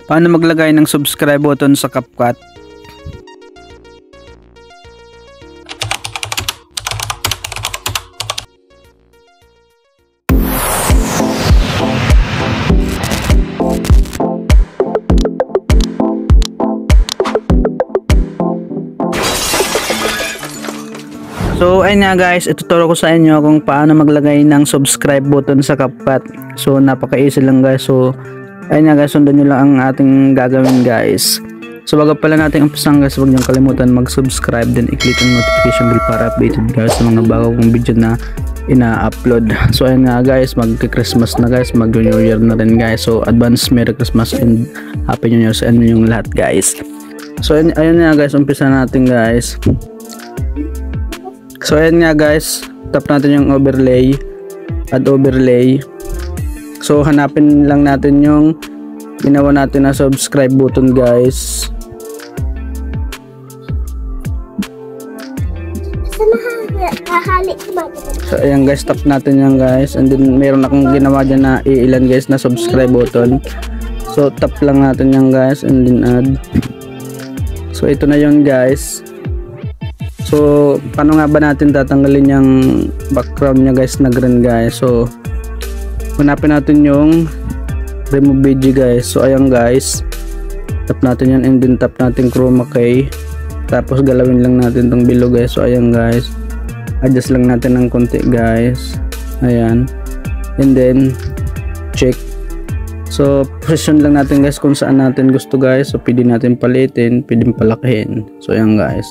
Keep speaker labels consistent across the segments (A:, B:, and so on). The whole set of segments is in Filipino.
A: Paano maglagay ng subscribe button sa CapCut? So ayun nga guys, ituturo ko sa inyo kung paano maglagay ng subscribe button sa CapCut. So napaka-easy lang guys. So ayun nga guys, sundan nyo lang ang ating gagawin guys. So bago pala natin umpisan guys, huwag niyong kalimutan mag-subscribe, then i-click ang notification bell para updated guys sa mga bago kong video na ina-upload. So ayun nga guys, mag-Christmas na guys, mag-New Year na rin guys. So advance Merry Christmas and Happy New Year sa inyong lahat guys. So ayun nga guys, umpisa natin guys. So ayan nga guys, tap natin yung overlay, add overlay. So hanapin lang natin yung ginawa natin na subscribe button guys. So ayan guys, tap natin yan guys, and then meron akong ginawa dyan na ilan guys na subscribe button. So tap lang natin yan guys, and then add. So ito na yun guys. So paano nga ba natin tatanggalin yung background nya guys na green guys? So hanapin natin yung remove video guys. So ayan guys, tap natin yan, and then tap natin chroma key, tapos galawin lang natin tong below guys. So ayan guys, adjust lang natin ng konti guys, ayan, and then check. So position lang natin guys kung saan natin gusto guys. So pwede natin palitin, pwede palakihin. So ayan guys,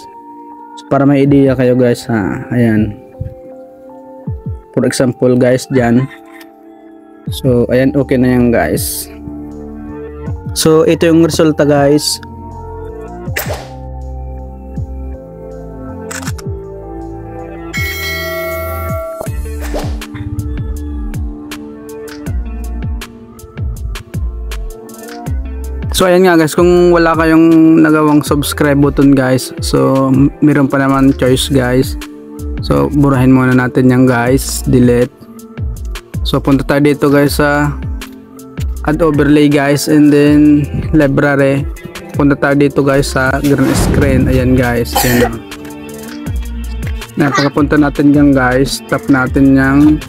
A: so para may idea kayo guys ha, ayan, for example guys dyan. So ayan, okay na yan guys. So ito yung resulta guys. So ayan nga guys, kung wala kayong nagawang subscribe button guys, so meron pa naman choice guys. So burahin muna natin yan guys, delete. So punta tayo dito guys sa add overlay guys, and then library. Punta tayo dito guys sa green screen, ayan guys, yan na. Pagkapunta natin yan guys, tap natin yung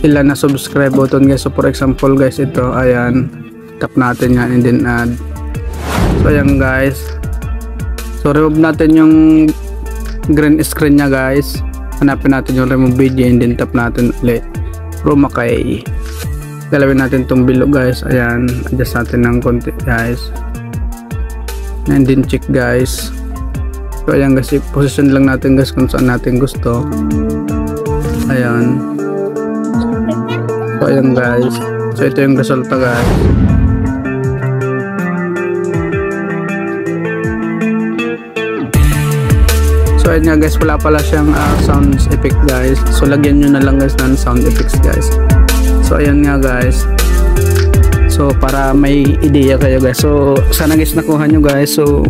A: ilan na subscribe button guys. So for example guys, ito, ayan, tap natin yan, and then add. So ayan guys, so remove natin yung green screen nya guys. Hanapin natin yung remove video, and then tap natin ulit chroma key, galawin natin tong below guys, ayan, adjust natin ng konti guys, and then check guys. So ayan guys, position lang natin guys kung saan natin gusto, ayan. So ayan guys, so ito yung resulta guys. So ayun nga guys, wala pala siyang sounds effect guys. So lagyan nyo na lang guys ng sound effects guys. So ayun nga guys, so para may idea kayo guys. So sana guys nakuha nyo guys. So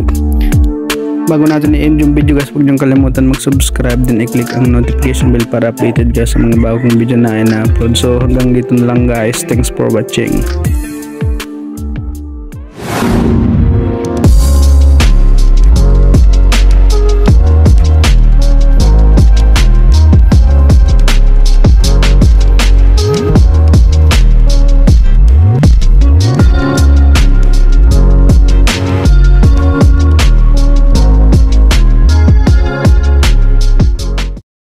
A: bago natin i-end yung video guys, huwag nyo kalimutan mag-subscribe, then i-click ang notification bell para updated guys sa mga bagong video na ina-upload. So hanggang dito na lang guys, thanks for watching.